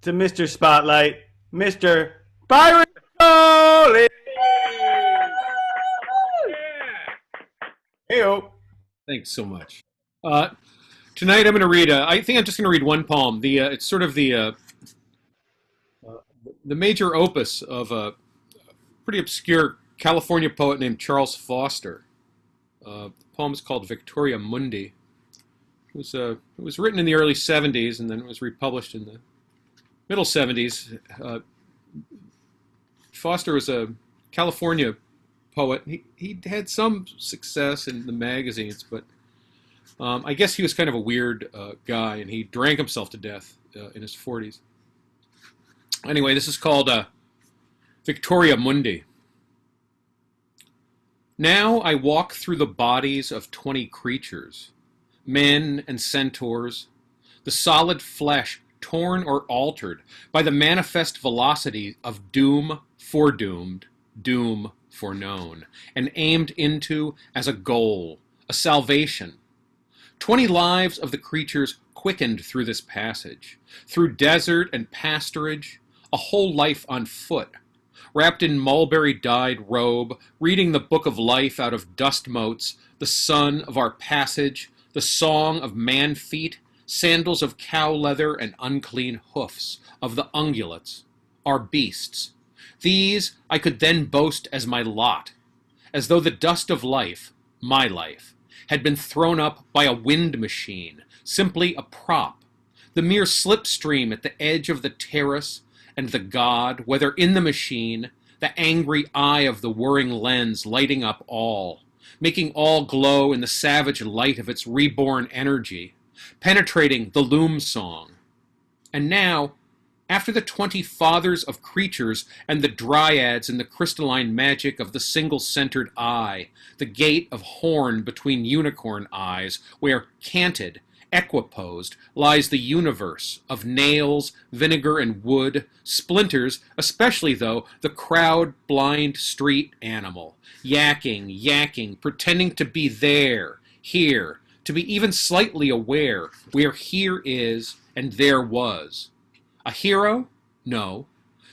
to Mr. Spotlight, Mr. Byron Coley. Hey-o. Thanks so much. Tonight I'm going to read. I think I'm just going to read one poem. It's sort of the major opus of a pretty obscure California poet named Charles Foster. The poem is called Victoria Mundi. It was written in the early 70s and then it was republished in the middle 70s. Foster was a California poet. He had some success in the magazines, but I guess he was kind of a weird guy, and he drank himself to death in his 40s. Anyway, this is called Victoria Mundi. Now I walk through the bodies of 20 creatures, men and centaurs, the solid flesh torn or altered by the manifest velocity of doom foredoomed, doom foreknown, and aimed into as a goal, a salvation. 20 lives of the creatures quickened through this passage, through desert and pasturage, a whole life on foot, wrapped in mulberry-dyed robe, reading the book of life out of dust motes, the sun of our passage, the song of man-feet, sandals of cow leather and unclean hoofs of the ungulates, our beasts. These I could then boast as my lot, as though the dust of life, my life, had been thrown up by a wind machine, simply a prop, the mere slipstream at the edge of the terrace, and the god, whether in the machine, the angry eye of the whirring lens lighting up all, making all glow in the savage light of its reborn energy, penetrating the loom song. And now, after the 20 fathers of creatures and the dryads in the crystalline magic of the single-centered eye, the gate of horn between unicorn eyes, where, canted, equiposed, lies the universe of nails, vinegar, and wood, splinters, especially, though, the crowd-blind street animal, yakking, pretending to be there, here, to be even slightly aware where here is and there was. A hero? No.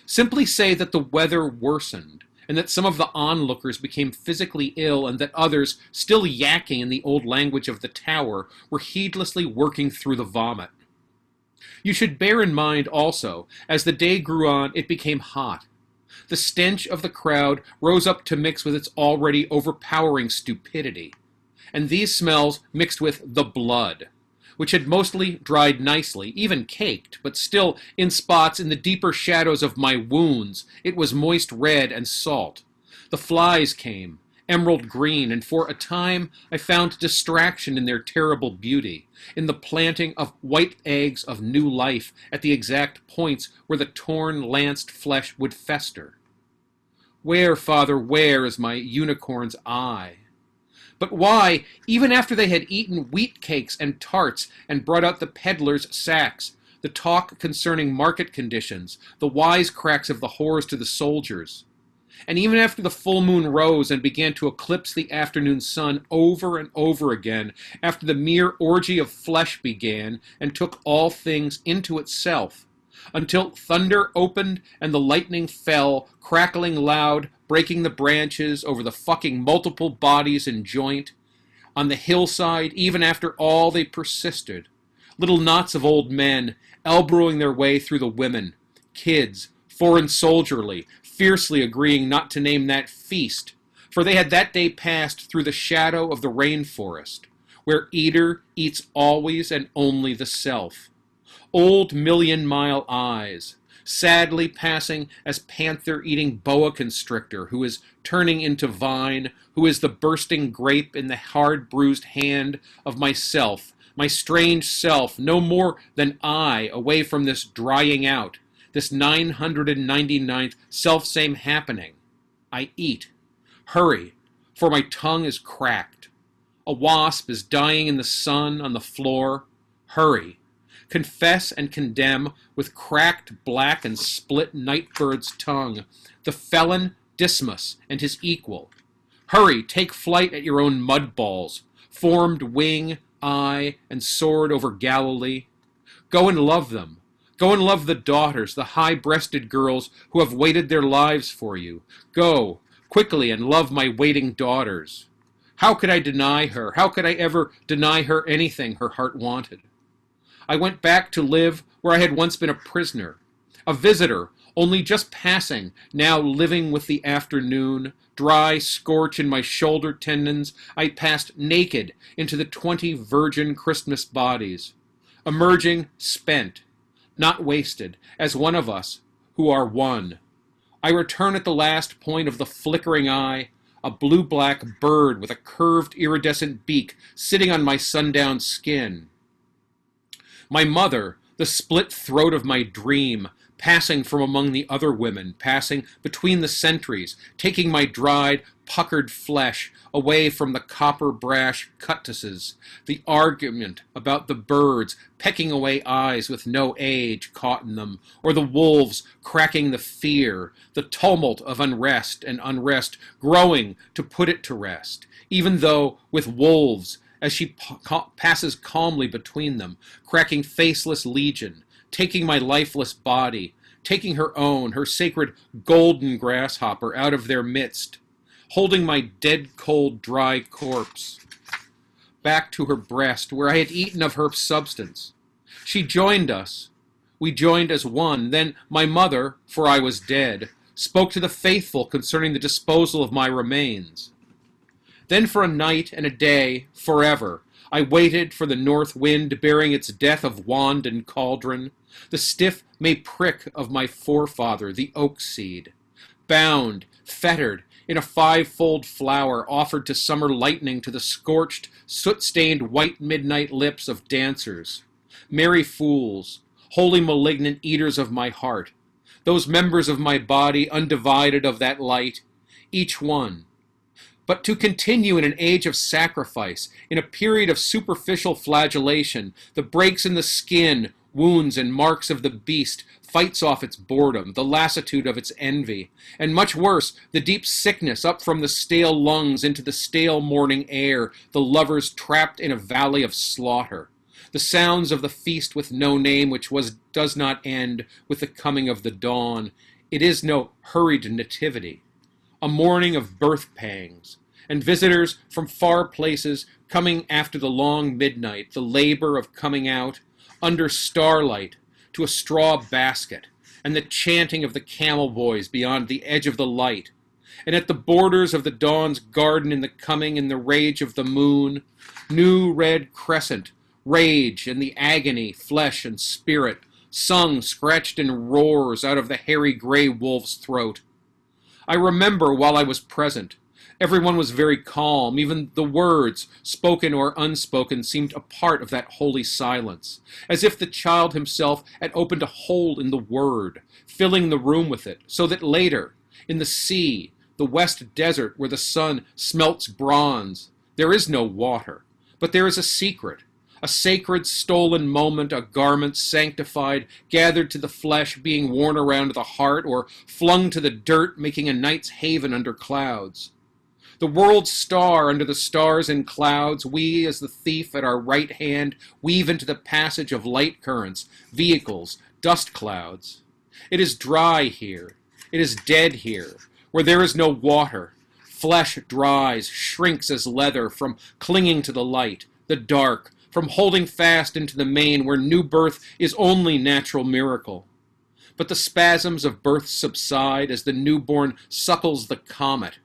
Simply say that the weather worsened, and that some of the onlookers became physically ill, and that others, still yakking in the old language of the tower, were heedlessly working through the vomit. You should bear in mind also, as the day grew on, it became hot. The stench of the crowd rose up to mix with its already overpowering stupidity, and these smells mixed with the blood, which had mostly dried nicely, even caked, but still in spots in the deeper shadows of my wounds, it was moist red and salt. The flies came, emerald green, and for a time I found distraction in their terrible beauty, in the planting of white eggs of new life at the exact points where the torn, lanced flesh would fester. Where, Father, where is my unicorn's eye? But why, even after they had eaten wheat cakes and tarts and brought out the peddlers' sacks, the talk concerning market conditions, the wisecracks of the whores to the soldiers, and even after the full moon rose and began to eclipse the afternoon sun over and over again, after the mere orgy of flesh began and took all things into itself, until thunder opened and the lightning fell, crackling loud, breaking the branches over the fucking multiple bodies and joint. On the hillside, even after all, they persisted. Little knots of old men, elbowing their way through the women. Kids, foreign soldierly, fiercely agreeing not to name that feast, for they had that day passed through the shadow of the rainforest, where eater eats always and only the self. Old million-mile eyes, sadly passing as panther-eating boa constrictor who is turning into vine, who is the bursting grape in the hard-bruised hand of myself, my strange self, no more than I, away from this drying out, this 999th self-same happening. I eat. Hurry, for my tongue is cracked. A wasp is dying in the sun on the floor. Hurry. Confess and condemn with cracked black and split nightbird's tongue, the felon Dismas and his equal. Hurry, take flight at your own mud balls, formed wing, eye, and sword over Galilee. Go and love them. Go and love the daughters, the high-breasted girls who have waited their lives for you. Go, quickly, and love my waiting daughters. How could I deny her? How could I ever deny her anything her heart wanted? I went back to live where I had once been a prisoner, a visitor, only just passing, now living with the afternoon. Dry scorch in my shoulder tendons, I passed naked into the 20 virgin Christmas bodies, emerging spent, not wasted, as one of us who are one. I return at the last point of the flickering eye, a blue-black bird with a curved iridescent beak sitting on my sundown skin. My mother, the split throat of my dream, passing from among the other women, passing between the centuries, taking my dried, puckered flesh away from the copper brash cutlasses, the argument about the birds pecking away eyes with no age caught in them, or the wolves cracking the fear, the tumult of unrest and unrest growing to put it to rest, even though with wolves, as she passes calmly between them, cracking faceless legion, taking my lifeless body, taking her own, her sacred golden grasshopper out of their midst, holding my dead, cold, dry corpse back to her breast, where I had eaten of her substance. She joined us. We joined as one. Then my mother, for I was dead, spoke to the faithful concerning the disposal of my remains. Then for a night and a day, forever, I waited for the north wind bearing its death of wand and cauldron, the stiff May prick of my forefather, the oak seed, bound, fettered, in a five-fold flower offered to summer lightning to the scorched, soot-stained white midnight lips of dancers, merry fools, holy malignant eaters of my heart, those members of my body undivided of that light, each one. But to continue in an age of sacrifice, in a period of superficial flagellation, the breaks in the skin, wounds and marks of the beast, fights off its boredom, the lassitude of its envy, and much worse, the deep sickness up from the stale lungs into the stale morning air, the lovers trapped in a valley of slaughter, the sounds of the feast with no name which does not end with the coming of the dawn. It is no hurried nativity, a morning of birth pangs, and visitors from far places coming after the long midnight, the labor of coming out, under starlight, to a straw basket, and the chanting of the camel boys beyond the edge of the light, and at the borders of the dawn's garden in the coming in the rage of the moon, new red crescent, rage and the agony, flesh and spirit, sung, scratched in roars out of the hairy gray wolf's throat. I remember while I was present, everyone was very calm. Even the words, spoken or unspoken, seemed a part of that holy silence, as if the child himself had opened a hole in the word, filling the room with it, so that later, in the sea, the west desert where the sun smelts bronze, there is no water, but there is a secret, a sacred stolen moment, a garment sanctified, gathered to the flesh, being worn around the heart, or flung to the dirt, making a night's haven under clouds. The world's star under the stars and clouds, we as the thief at our right hand weave into the passage of light currents, vehicles, dust clouds. It is dry here. It is dead here, where there is no water. Flesh dries, shrinks as leather from clinging to the light, the dark, from holding fast into the main where new birth is only natural miracle. But the spasms of birth subside as the newborn suckles the comet.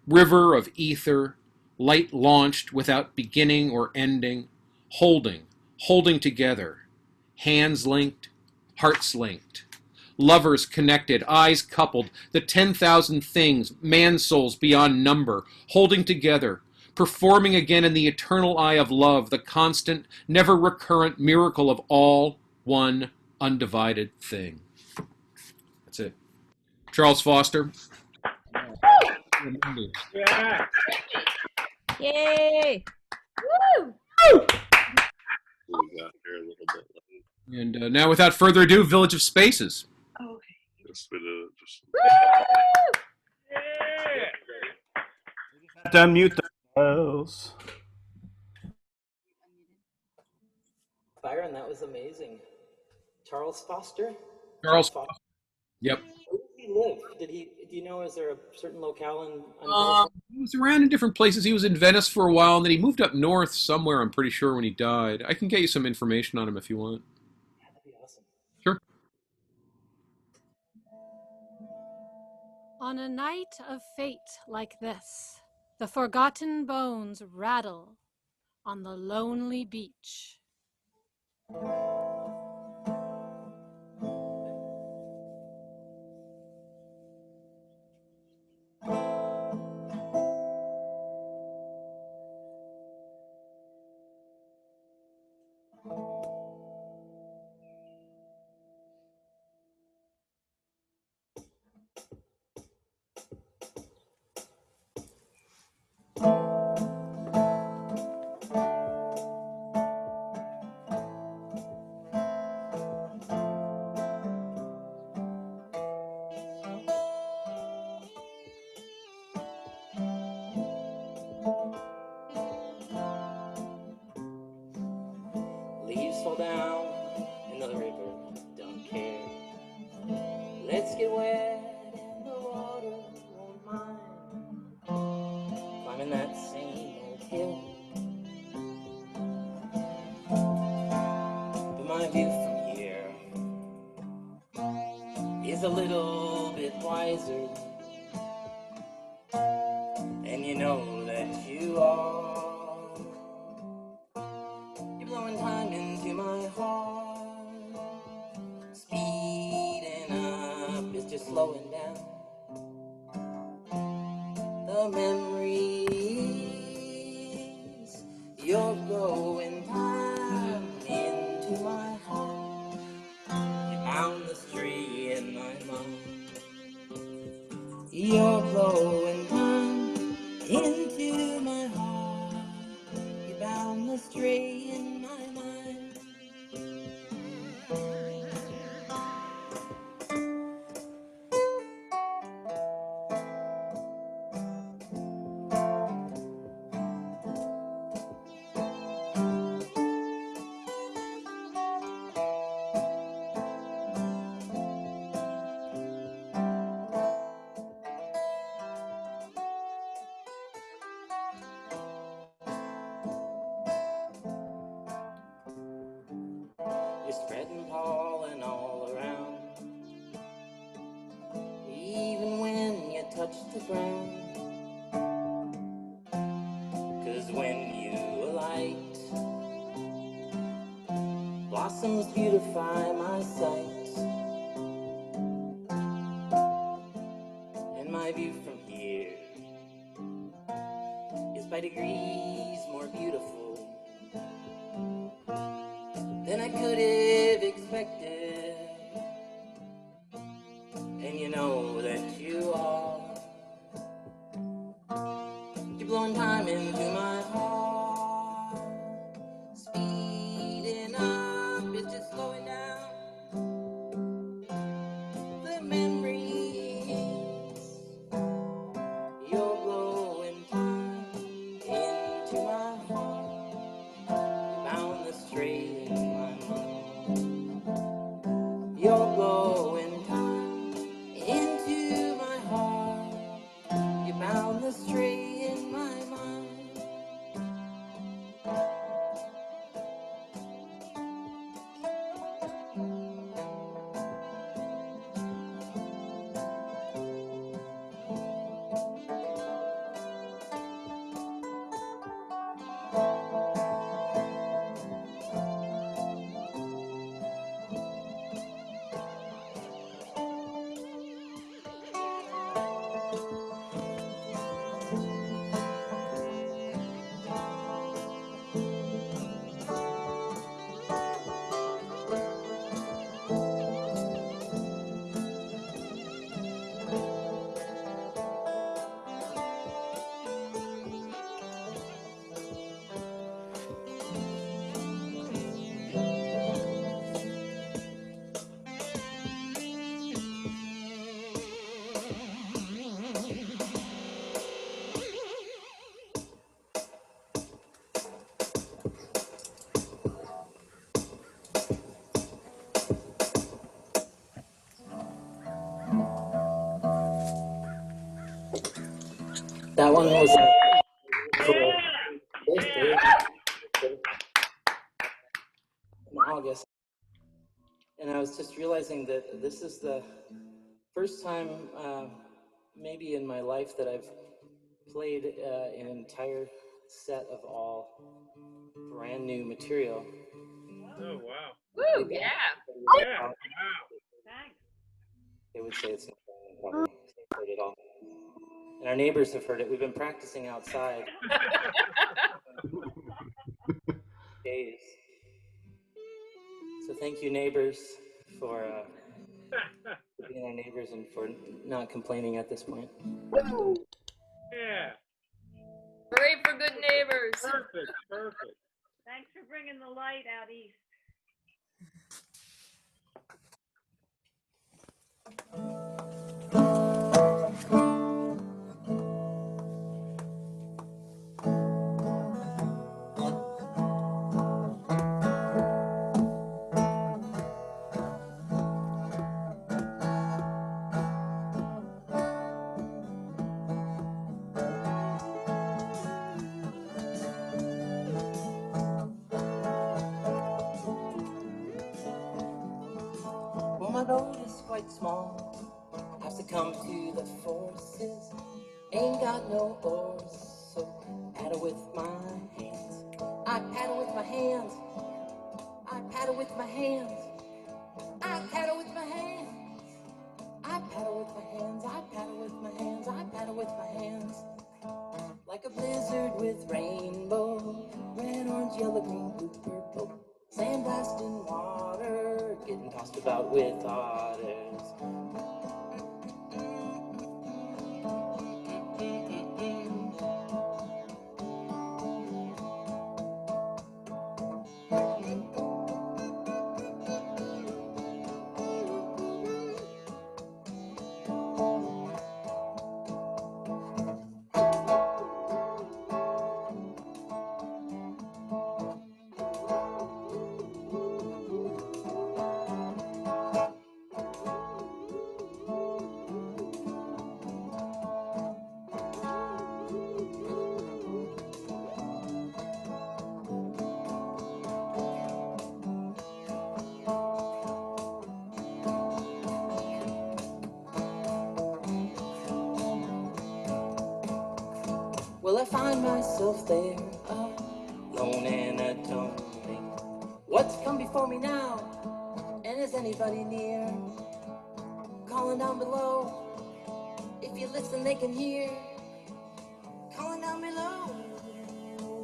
River of ether, light launched without beginning or ending, holding together, hands linked, hearts linked, lovers connected, eyes coupled, the 10,000 things, man-souls beyond number, holding together, performing again in the eternal eye of love, the constant, never-recurrent miracle of all one undivided thing. That's it. Charles Foster. Yeah. Yay! Woo! We got here a little bit late. And now, without further ado, Village of Spaces. Okay. Just a bit of just. Have to unmute themselves. Byron, that was amazing. Charles Foster? Charles. Foster. Yep. Where did he live? Do you know, is there a certain locale in California? He was around in different places. He was in Venice for a while, and then he moved up north somewhere, I'm pretty sure, when he died. I can get you some information on him if you want. Yeah, that'd be awesome. Sure. On a night of fate like this, the forgotten bones rattle on the lonely beach. Leaves fall down in the river, don't care. Let's get wet and the water won't mind. Climbing that same old hill. But my view from here is a little bit wiser. And you know that you are. You're blowing time into my heart. Speeding up is just slowing down. The memories, you're blowing time into my heart. You found the stray in my mind. You're blowing time into my heart. You found the stray in my mind. You're spreading pollen all around. Even when you touch the ground. 'Cause when you alight, blossoms beautify my sight. And my view from here is by degrees more beautiful than I could have expected. And you know that you are. You're blowing time into my heart. Speeding up is just slowing down. The memories, you're blowing time into That one was for birthday in August. And I was just realizing that this is the first time, maybe in my life, that I've played an entire set of all brand new material. Oh, wow. Woo, yeah. Yeah. Wow. Thanks. They would say it's not probably heard it all. And our neighbors have heard it. We've been practicing outside days. So thank you, neighbors, for being our neighbors and for not complaining at this point. Yeah. Hooray for good neighbors. Perfect. Perfect. Thanks for bringing the light out east. Well, my boat is quite small. Have to come to the forces. Ain't got no oars, so paddle with my hands. I paddle with my hands. I paddle with my hands. I paddle with my hands. I paddle with my hands. I paddle with my hands. I paddle with my hands. Like a blizzard with rainbow, red, orange, yellow, green, blue, purple. Sandblasting water, getting tossed about with otters. Well, I find myself there, alone and lonely. What's come before me now? And is anybody near? Calling down below. If you listen, they can hear. Calling down below.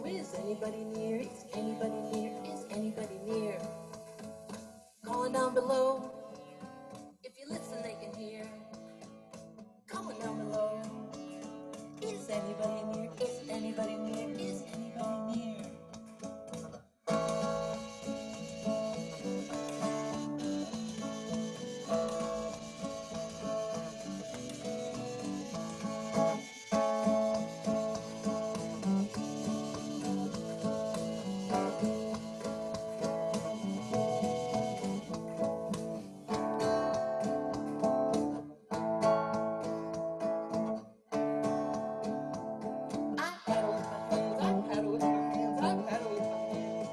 Is anybody near? Is anybody near? Is anybody near? Calling down below. If you listen, they can hear. Calling down below. Is anybody near? Is anybody near? Is anybody near? I paddle with my hands. I paddle with my hands. I paddle with my hands.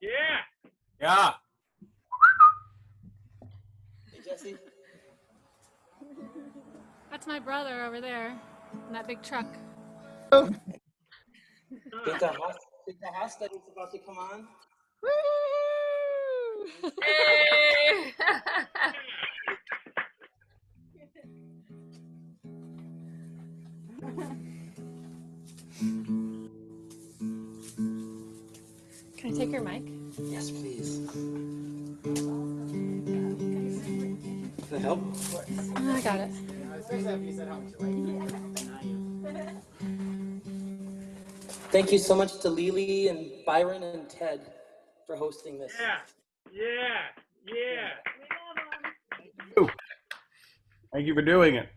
Yeah. Yeah. Hey, Jesse. That's my brother over there in that big truck. Think the house study's about to come on. Hey. Can I take your mic? Yes, please. Can I help? I got it. Thank you so much to Lily and Byron and Ted for hosting this. Yeah. We love them. Thank you for doing it.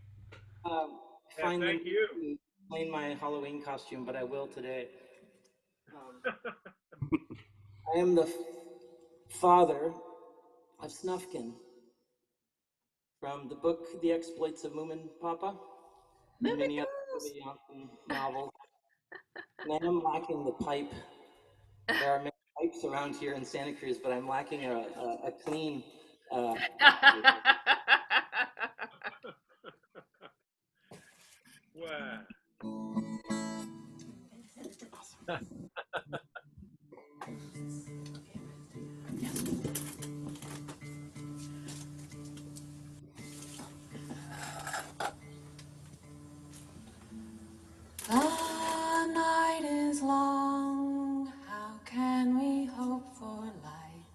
Finally, thank you. explain my Halloween costume, but I will today. I am the father of Snufkin from the book The Exploits of Moomin Papa and many other really awesome novels. And I am lacking the pipe. There are many pipes around here in Santa Cruz, but I'm lacking a clean. Wow. The night is long, how can we hope for light?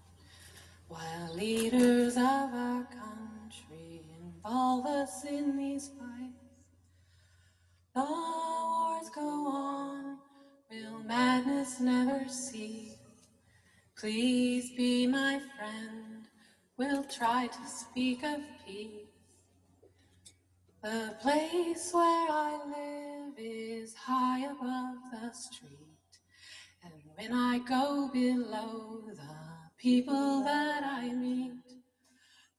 While leaders of our country involve us in these fights. The wars go on, will madness never cease? Please be my friend, we'll try to speak of peace. The place where I live is high above the street, and when I go below, the people that I meet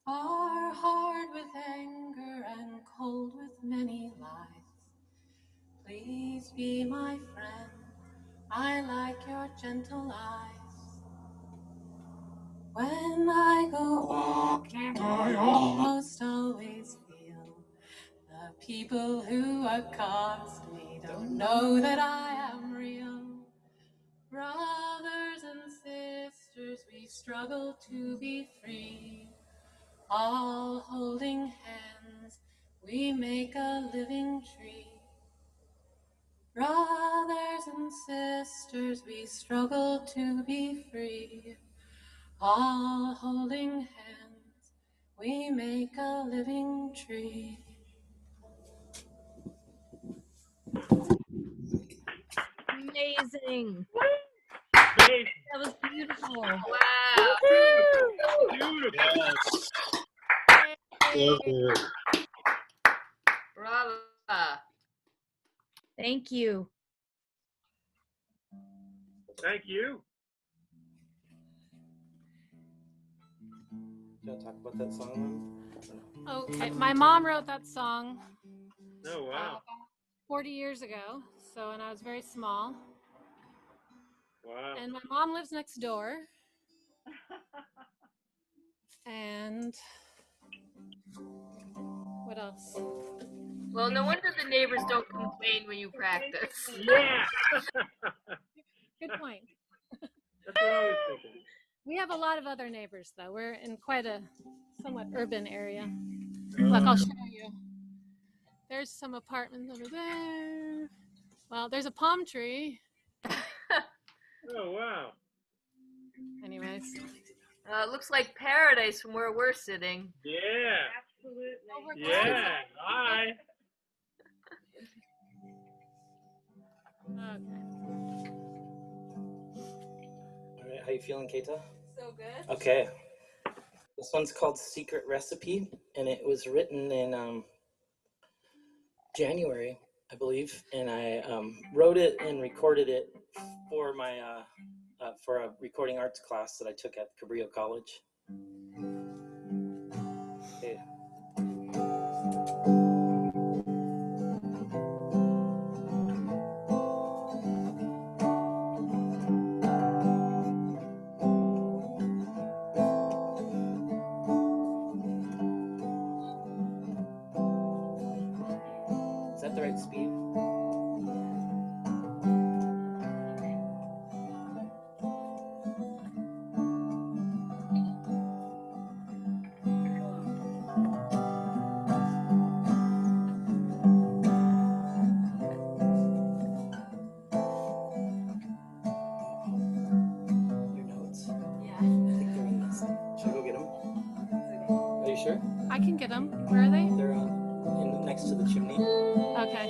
are hard with anger and cold with many lies. Please be my friend, I like your gentle eyes. When I go walking, I almost always feel the people who accost me don't know that I am real. Brothers and sisters, we struggle to be free. All holding hands, we make a living tree. Brothers and sisters, we struggle to be free. All holding hands, we make a living tree. Amazing. Amazing. That was beautiful. Wow. Beautiful. So good. Bravo. Thank you. Thank you. Do you want to talk about that song? Okay, my mom wrote that song Oh, wow. 40 years ago, so when I was very small. Wow. And my mom lives next door. And what else? Well, no wonder the neighbors don't complain when you practice. Yeah. Good point. That's what I was thinking. We have a lot of other neighbors, though. We're in quite a somewhat urban area. Look, I'll show you. There's some apartments over there. Well, there's a palm tree. Oh, wow. Anyways. It looks like paradise from where we're sitting. Yeah. Absolutely. Yeah. Hi. Okay. All right, how you feeling, Keita? So good. Okay. This one's called Secret Recipe, and it was written in January, I believe, and I wrote it and recorded it for my for a recording arts class that I took at Cabrillo College. Okay. Is that the right speed? Your notes? Yeah. I think they're in this. Should I go get them? Are you sure? I can get them. Where are they? They're next to the chimney. Okay.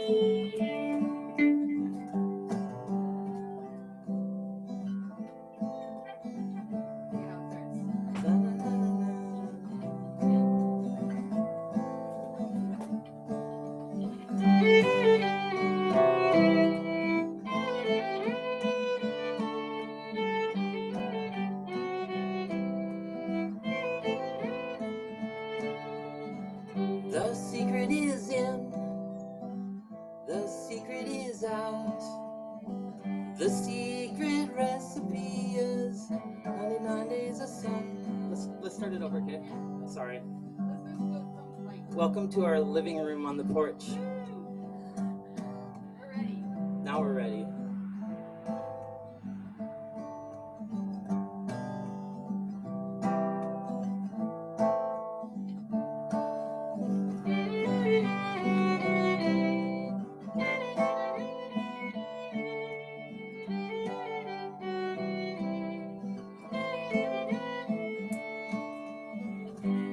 out. The secret recipe is 99 days of sun. Let's start it over, okay? Sorry. Welcome to our living room on the porch. We're ready. Now we're ready.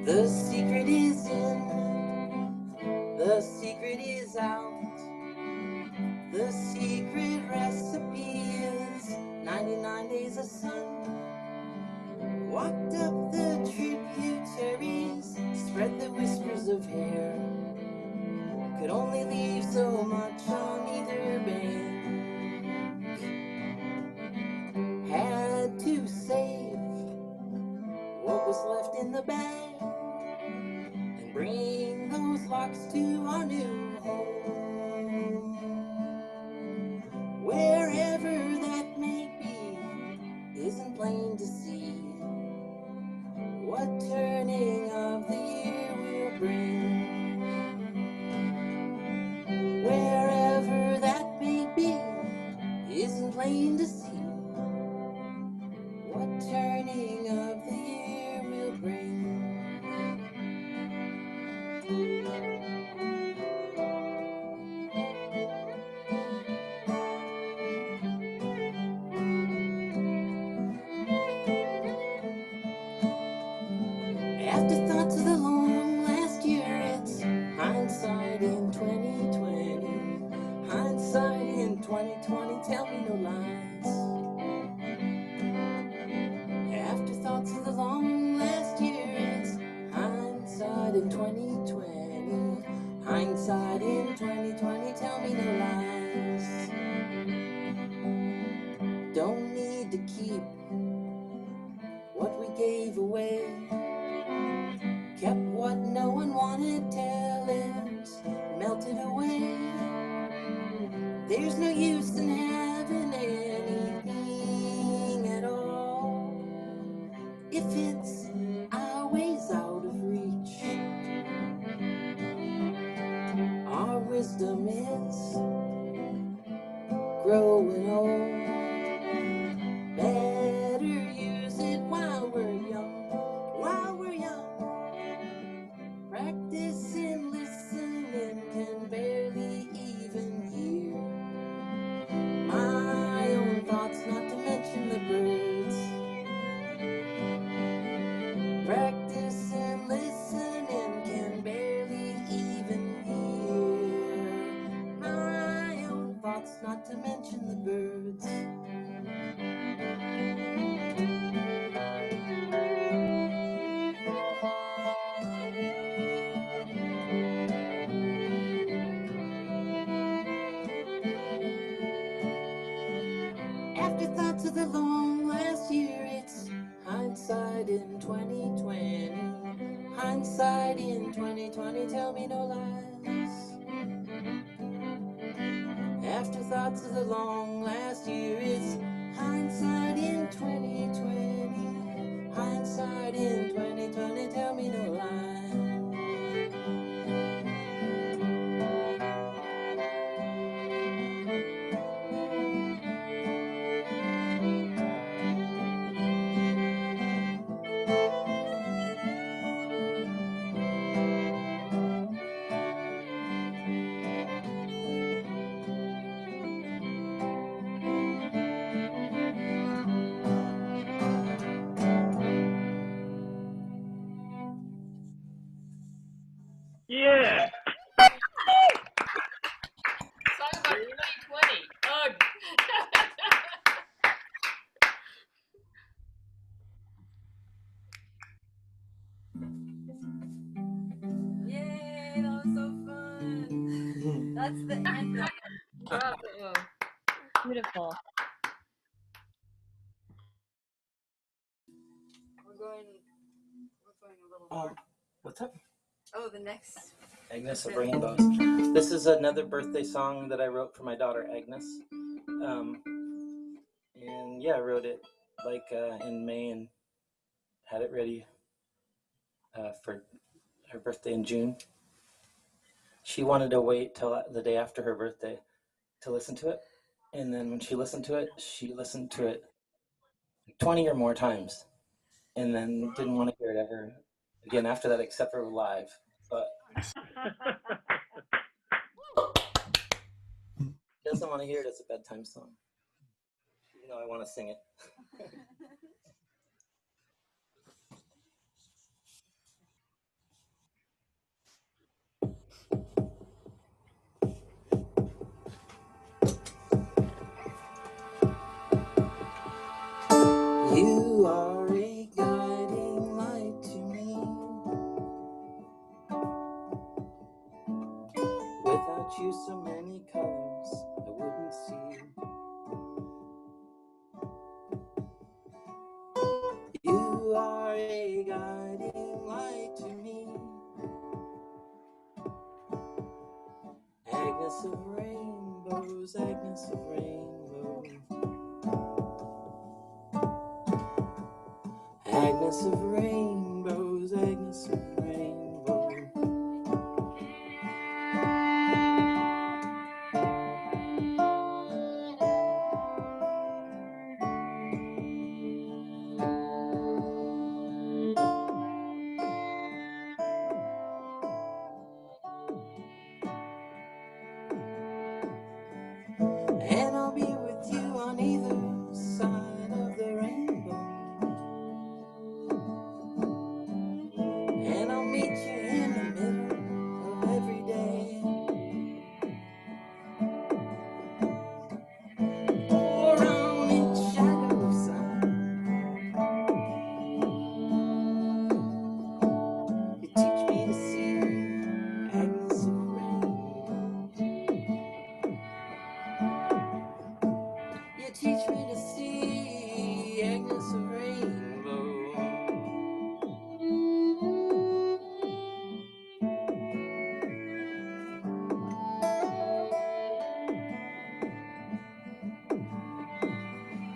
The secret is in, the secret is out. The secret recipe is 99 days of sun. Walked up the tributaries, spread the whispers of hair. Could only leave so much on either bank. Had to save what was left in the bag and bring those locks to our new home. Wherever that may be, isn't plain to see what turning of the year will bring. Wherever that may be, isn't plain to see what turning of the year will bring. Afterthoughts of the long last year, it's hindsight in 2020. Hindsight in 2020, tell me no lies. Afterthoughts of the long last year, it's hindsight in 2020. Hindsight in 2020, tell me no lies. Don't need to keep what we gave away. Kept what no one wanted, tell it melted away. There's no use in having anything at all if it's always out of reach. Our wisdom is growing old. Better use it while we're young, while we're young. Practice and listening can barely even hear my own thoughts, not to mention the birds. Practice and listening can barely even hear my own thoughts, not to mention the birds. Afterthoughts of the long last year, it's hindsight in 2020. Hindsight in 2020, tell me no lies. Afterthoughts of the long last year, it's hindsight in 2020. Hindsight in 2020, tell me no lies. Yeah. Song about 2020. Ugh. Yay, that was so fun. That's the anthem. Bravo. Beautiful. We're going a little more. What's up? Oh, the next Agnes of Rainbows. This is another birthday song that I wrote for my daughter Agnes. And yeah, I wrote it like in May and had it ready for her birthday in June. She wanted to wait till the day after her birthday to listen to it. And then when she listened to it 20 or more times. And then didn't want to hear it ever again after that, except for live. But she doesn't want to hear it as a bedtime song, even though I want to sing it. You are a guiding light to me. Without you, so many colors I wouldn't see. You are a guiding light to me. Agnes of rainbows, Agnes of rainbows. Agnes of rainbows, Agnes of rainbows. And I'll be with you on either side of the rainbow. And I'll meet you in the middle of every day. Or on each shadow side. You teach me to see Agnes of rain. You teach me to see Agnes of rainbow.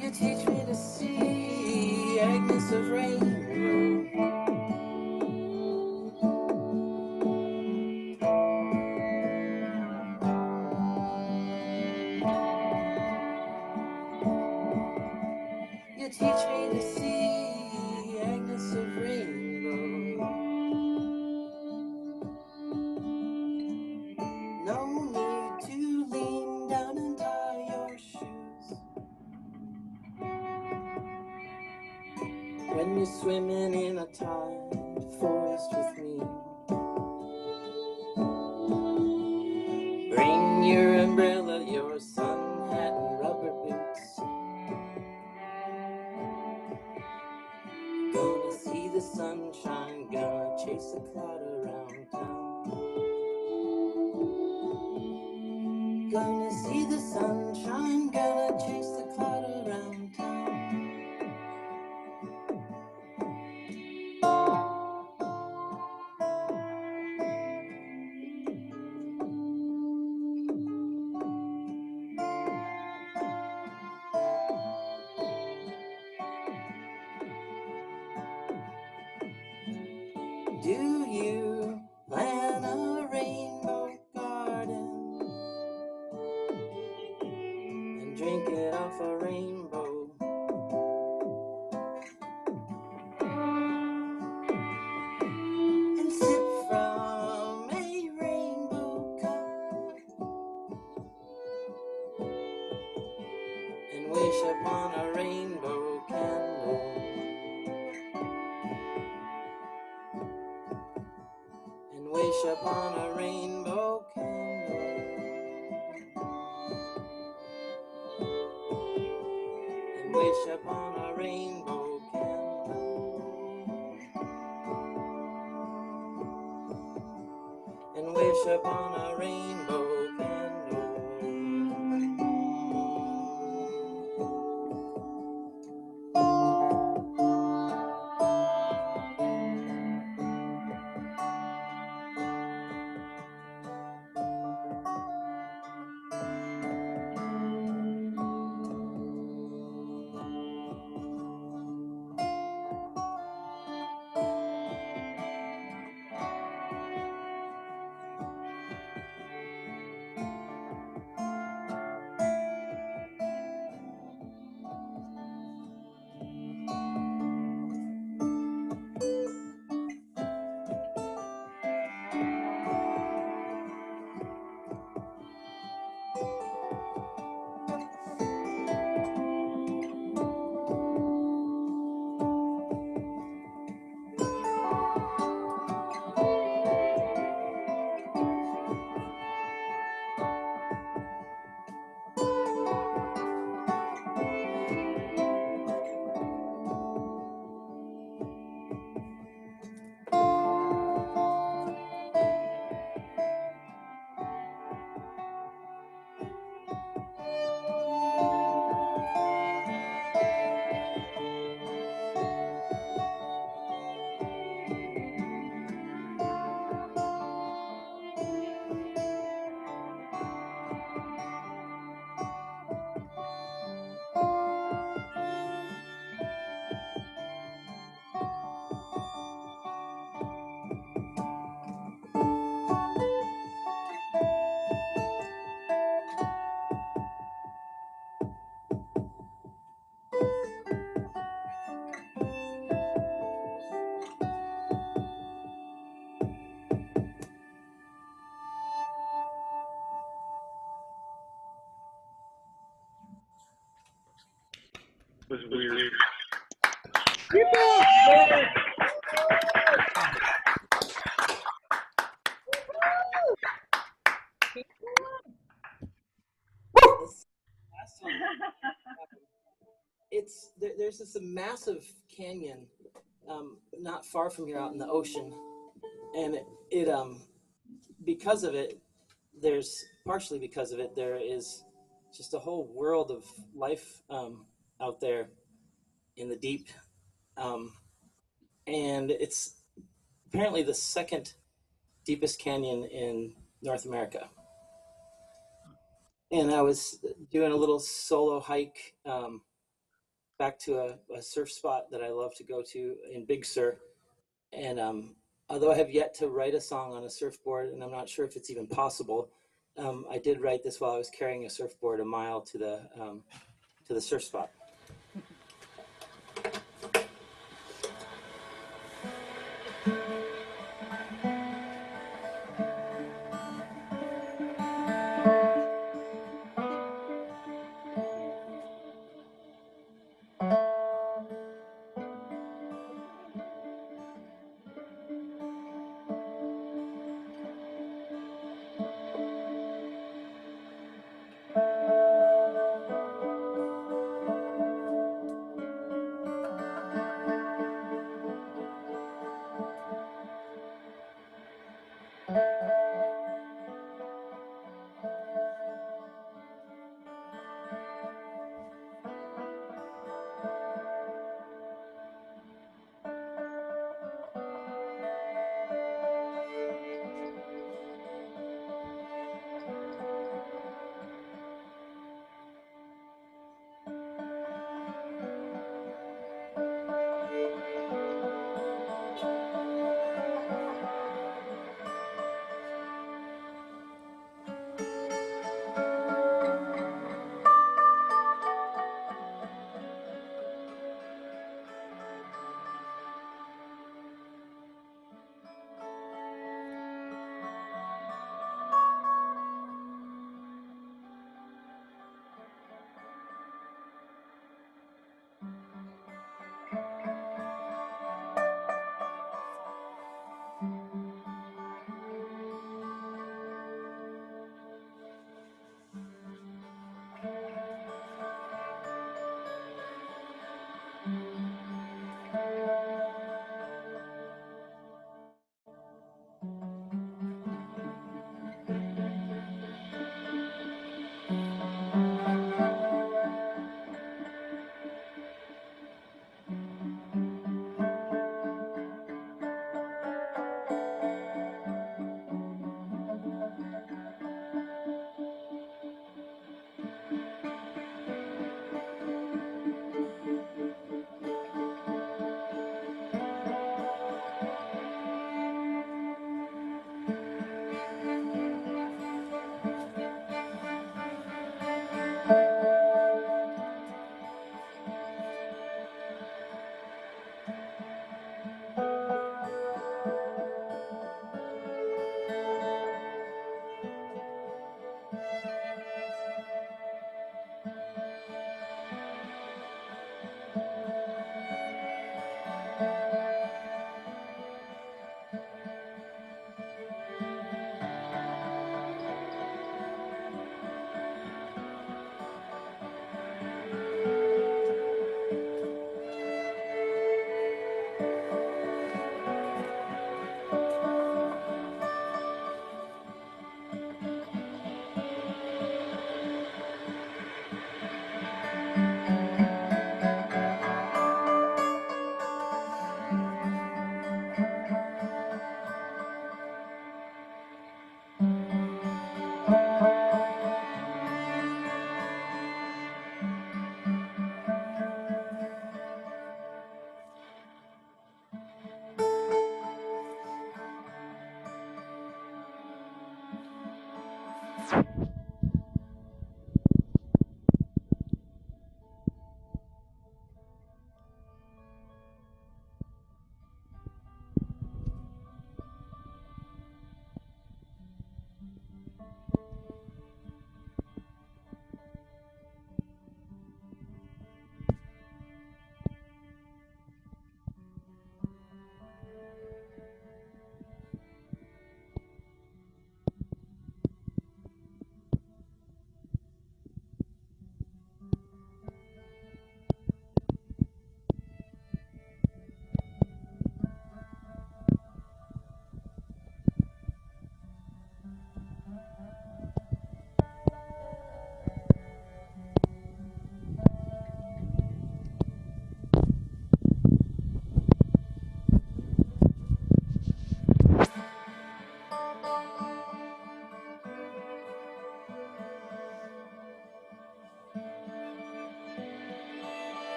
You teach me to see Agnes of rainbow. You teach me to see Agnes of rainbow. No need to lean down and tie your shoes when you're swimming in a tide forest with me. Bring your umbrella, your sun hat, and rubber boots. Gonna see the sunshine, gonna chase a cloud around town. Gonna see the sunshine, gonna chase the cloud around town. Do you plan a rainbow garden and drink it off a rainbow? And sip from a rainbow cup and wish upon a rainbow candle and wish upon a rainbow candle and wish upon a rainbow candle and wish upon a rainbow candle. was weird. This last one, there's this massive canyon not far from here out in the ocean, and because of it, partially because of it, there is just a whole world of life out there in the deep, and it's apparently the second deepest canyon in North America. And I was doing a little solo hike back to a surf spot that I love to go to in Big Sur. And although I have yet to write a song on a surfboard, and I'm not sure if it's even possible, I did write this while I was carrying a surfboard a mile to the surf spot.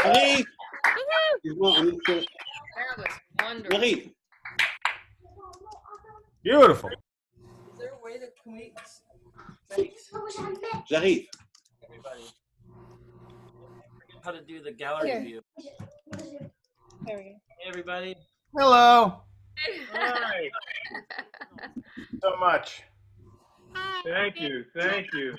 Marie! Excuse-moi, on est sur... That was wonderful. Marie! Beautiful. Is there a way that can we... Thanks, J'arrive. everybody. How to do the gallery Here. view. There we go. Hey, everybody. Hello. Hi. So much. Thank you. Thank you.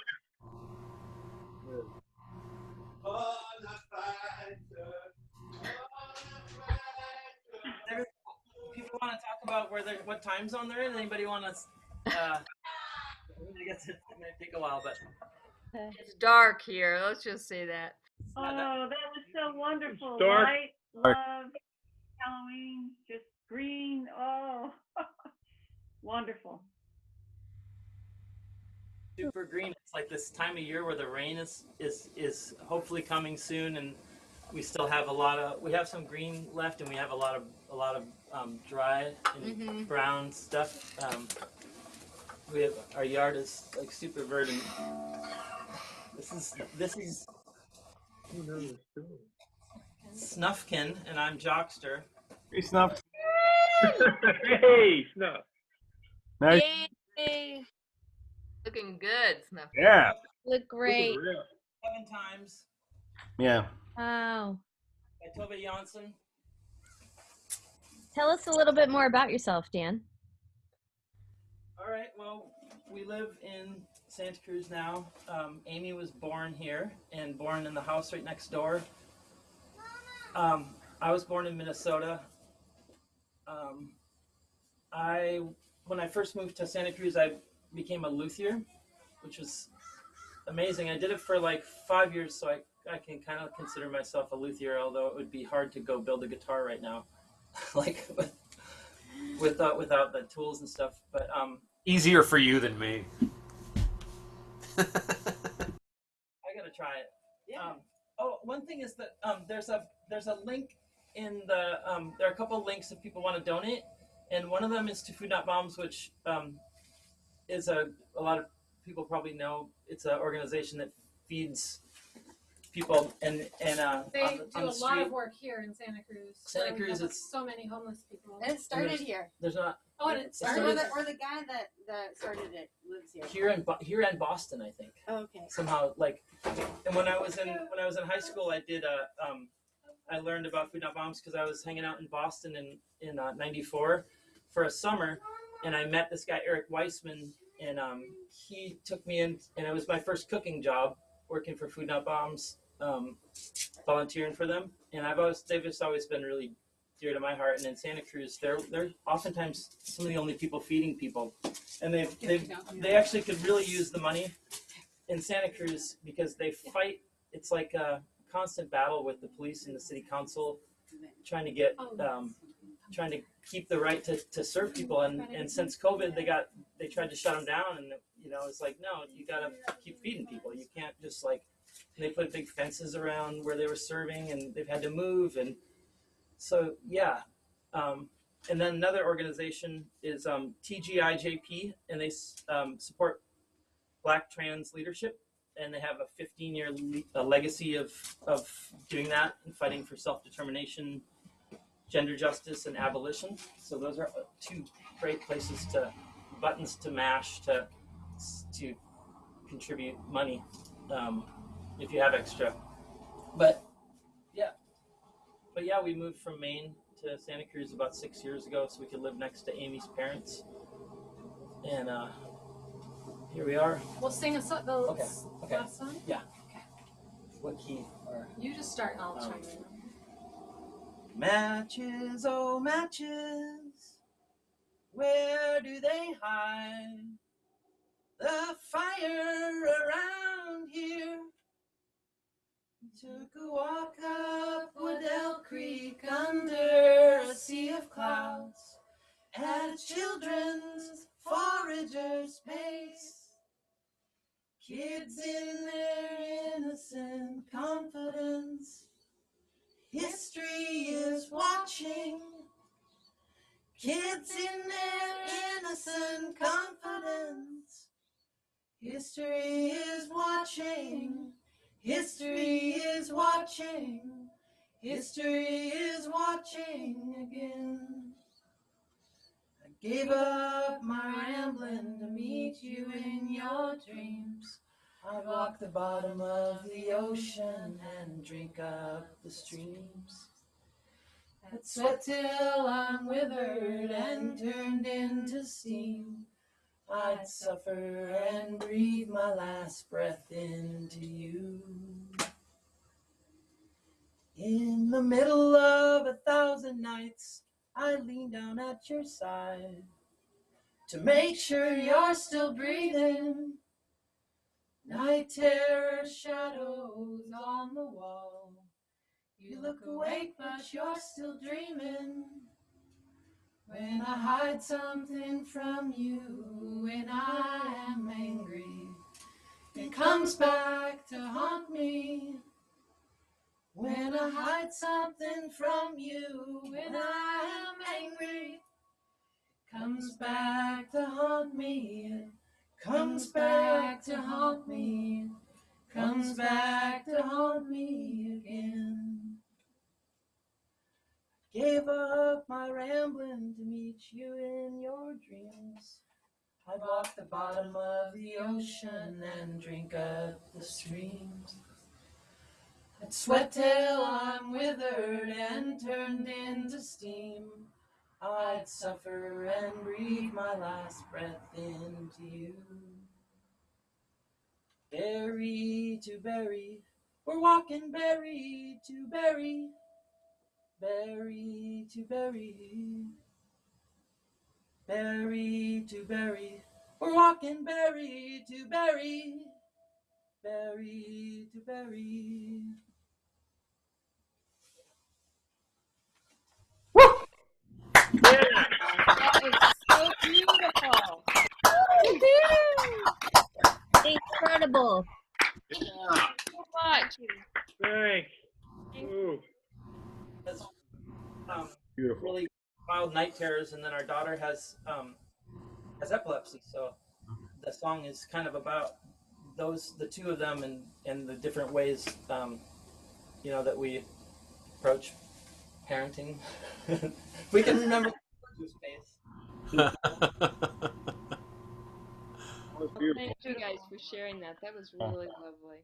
People want to talk about what time zone they're in? Anybody want to? I guess it might take a while, but It's dark here. Let's just say that. Oh, that was so wonderful. Dark. Light, love, Halloween, just green. Oh, wonderful. super green. It's like this time of year where the rain is hopefully coming soon, and we still have we have some green left, and we have a lot of dry and brown stuff. We have our yard is like super verdant. This is Snuffkin, and I'm Jockster. Hey, Snuff. Hey, Snuff. Nice. Yay! Looking good, Snuff. Yeah. Look great. 7 times Yeah. Wow. by Tove Jansson. Tell us a little bit more about yourself, Dan. All right, well, we live in Santa Cruz now. Amy was born here and born in the house right next door. I was born in Minnesota. When I first moved to Santa Cruz, I became a luthier, which was amazing. I did it for like 5 years, so I can kind of consider myself a luthier, although it would be hard to go build a guitar right now, like without the tools and stuff. But Easier for you than me. I gotta try it. Yeah. One thing is that there's a link in the there are a couple of links if people want to donate, and one of them is to Food Not Bombs, which is a lot of people probably know. It's an organization that feeds people and They on do the a street. lot of work here in Santa Cruz. Santa where we Cruz, have it's- so many homeless people. And it started here. There's not Oh, and it It started. started- Or the guy that started it lives here. here in Boston, I think. Oh, okay. Somehow, like, and when I was in high school, I did I learned about Food Not Bombs because I was hanging out in Boston in '94 for a summer, and I met this guy Eric Weissman, and he took me in, and it was my first cooking job working for Food Not Bombs, volunteering for them, and they've just always been really dear to my heart. And in Santa Cruz, they're oftentimes some of the only people feeding people, and they actually could really use the money in Santa Cruz because they fight. It's like a constant battle with the police and the city council, trying to get trying to keep the right to serve people. And since COVID, they tried to shut them down, and it's like, no, you gotta keep feeding people. You can't just like. And they put big fences around where they were serving, and they've had to move. And so, yeah. And then another organization is TGIJP, and they support Black trans leadership. and they have a 15-year legacy of doing that and fighting for self-determination, gender justice, and abolition. So those are two great places buttons to mash to contribute money if you have extra. But yeah, we moved from Maine to Santa Cruz about 6 years ago so we could live next to Amy's parents. And here we are. We'll sing a song. Okay. Last song? Yeah. Okay. What key? You just start and I'll chime in. Matches, oh matches, where do they hide? The fire around here. We took a walk up Waddell Creek under a sea of clouds at a children's forager's pace. Kids in their innocent confidence. History is watching. Kids in their innocent confidence. History is watching. History is watching. History is watching again. I gave up my rambling to meet you in your dreams. I'd walk the bottom of the ocean and drink up the streams. I'd sweat till I'm withered and turned into steam. I'd suffer and breathe my last breath into you. In the middle of 1,000 nights, I lean down at your side to make sure you're still breathing. Night terror shadows on the wall. You look awake, but you're still dreaming. When I hide something from you, when I am angry, it comes back to haunt me. When I hide something from you, when I am angry, it comes back to haunt me. It comes back to haunt me. It comes back to haunt me again. Gave up my rambling to meet you in your dreams. I'd walk the bottom of the ocean and drink up the streams. I'd sweat till I'm withered and turned into steam. I'd suffer and breathe my last breath into you. Berry to berry, we're walking berry to berry. Berry to berry, berry to berry, we're walking berry to berry, berry to berry. That was so beautiful. Incredible. Yeah. So much. Thanks. Ooh. That's Beautiful. really mild night terrors, and then our daughter has epilepsy, so the song is kind of about the two of them and the different ways that we approach parenting. We can remember space. That was beautiful. Thank you guys for sharing that. That was really lovely.